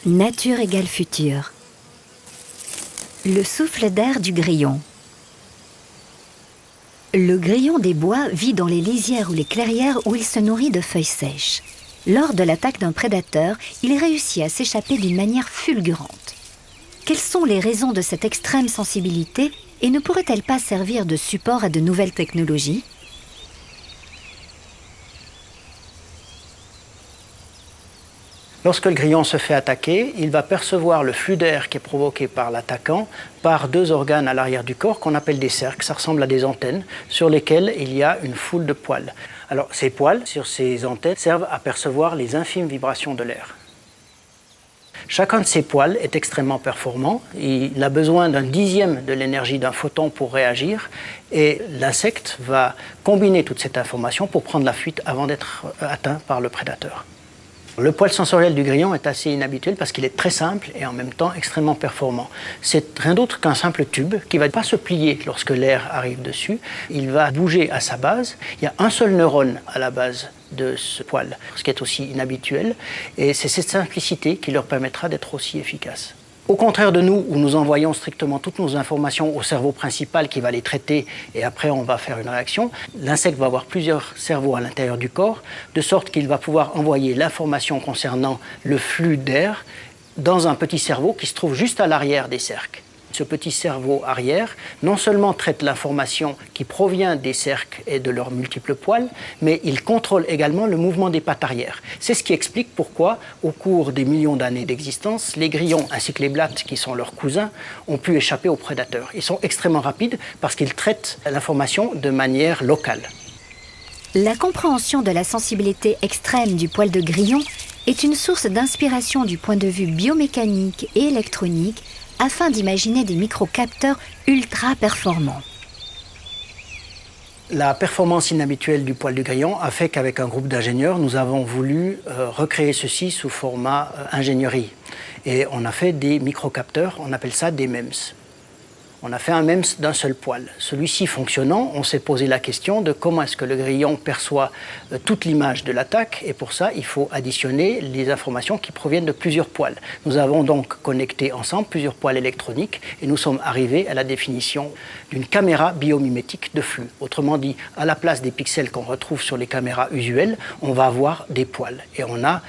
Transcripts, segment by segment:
Nature égale futur. Le souffle d'air du grillon. Le grillon des bois vit dans les lisières ou les clairières où il se nourrit de feuilles sèches. Lors de l'attaque d'un prédateur, il réussit à s'échapper d'une manière fulgurante. Quelles sont les raisons de cette extrême sensibilité et ne pourrait-elle pas servir de support à de nouvelles technologies ? Lorsque le grillon se fait attaquer, il va percevoir le flux d'air qui est provoqué par l'attaquant par deux organes à l'arrière du corps qu'on appelle des cerques. Ça ressemble à des antennes sur lesquelles il y a une foule de poils. Alors ces poils sur ces antennes servent à percevoir les infimes vibrations de l'air. Chacun de ces poils est extrêmement performant. Il a besoin d'un dixième de l'énergie d'un photon pour réagir et l'insecte va combiner toute cette information pour prendre la fuite avant d'être atteint par le prédateur. Le poil sensoriel du grillon est assez inhabituel parce qu'il est très simple et en même temps extrêmement performant. C'est rien d'autre qu'un simple tube qui ne va pas se plier lorsque l'air arrive dessus. Il va bouger à sa base. Il y a un seul neurone à la base de ce poil, ce qui est aussi inhabituel. Et c'est cette simplicité qui leur permettra d'être aussi efficaces. Au contraire de nous, où nous envoyons strictement toutes nos informations au cerveau principal qui va les traiter et après on va faire une réaction, l'insecte va avoir plusieurs cerveaux à l'intérieur du corps, de sorte qu'il va pouvoir envoyer l'information concernant le flux d'air dans un petit cerveau qui se trouve juste à l'arrière des cerques. Ce petit cerveau arrière, non seulement traite l'information qui provient des cerques et de leurs multiples poils, mais il contrôle également le mouvement des pattes arrière. C'est ce qui explique pourquoi, au cours des millions d'années d'existence, les grillons ainsi que les blattes, qui sont leurs cousins, ont pu échapper aux prédateurs. Ils sont extrêmement rapides parce qu'ils traitent l'information de manière locale. La compréhension de la sensibilité extrême du poil de grillon est une source d'inspiration du point de vue biomécanique et électronique afin d'imaginer des microcapteurs ultra performants. La performance inhabituelle du poil de grillon a fait qu'avec un groupe d'ingénieurs, nous avons voulu recréer ceci sous format ingénierie. Et on a fait des microcapteurs, on appelle ça des MEMS. On a fait un MEMS d'un seul poil. Celui-ci fonctionnant, on s'est posé la question de comment est-ce que le grillon perçoit toute l'image de l'attaque. Et pour ça, il faut additionner les informations qui proviennent de plusieurs poils. Nous avons donc connecté ensemble plusieurs poils électroniques et nous sommes arrivés à la définition d'une caméra biomimétique de flux. Autrement dit, à la place des pixels qu'on retrouve sur les caméras usuelles, on va avoir des poils. Et on a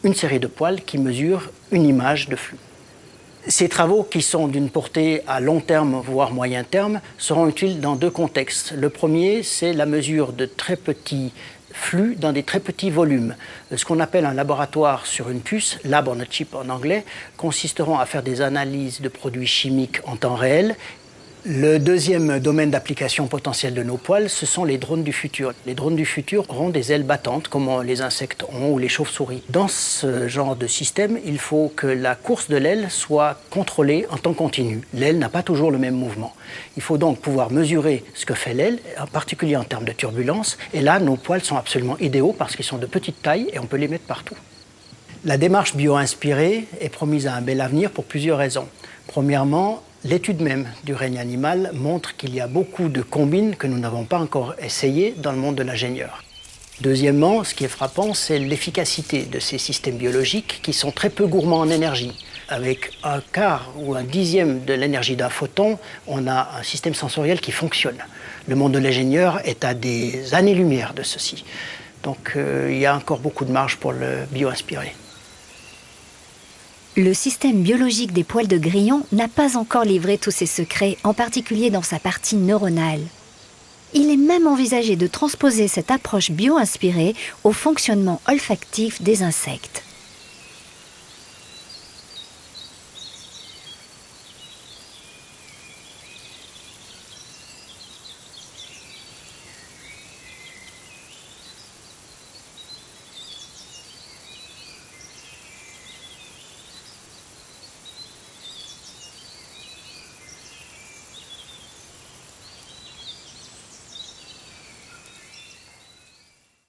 une série de poils qui mesurent une image de flux. Ces travaux, qui sont d'une portée à long terme, voire moyen terme, seront utiles dans deux contextes. Le premier, c'est la mesure de très petits flux dans des très petits volumes. Ce qu'on appelle un laboratoire sur une puce, lab on a chip en anglais, consisteront à faire des analyses de produits chimiques en temps réel. Le deuxième domaine d'application potentielle de nos poils, ce sont les drones du futur. Les drones du futur auront des ailes battantes, comme les insectes ont ou les chauves-souris. Dans ce genre de système, il faut que la course de l'aile soit contrôlée en temps continu. L'aile n'a pas toujours le même mouvement. Il faut donc pouvoir mesurer ce que fait l'aile, en particulier en termes de turbulence. Et là, nos poils sont absolument idéaux parce qu'ils sont de petite taille et on peut les mettre partout. La démarche bio-inspirée est promise à un bel avenir pour plusieurs raisons. Premièrement, l'étude même du règne animal montre qu'il y a beaucoup de combines que nous n'avons pas encore essayées dans le monde de l'ingénieur. Deuxièmement, ce qui est frappant, c'est l'efficacité de ces systèmes biologiques qui sont très peu gourmands en énergie. Avec un quart ou un dixième de l'énergie d'un photon, on a un système sensoriel qui fonctionne. Le monde de l'ingénieur est à des années-lumière de ceci. Donc il y a encore beaucoup de marge pour le bio-inspiré. Le système biologique des poils de grillon n'a pas encore livré tous ses secrets, en particulier dans sa partie neuronale. Il est même envisagé de transposer cette approche bio-inspirée au fonctionnement olfactif des insectes.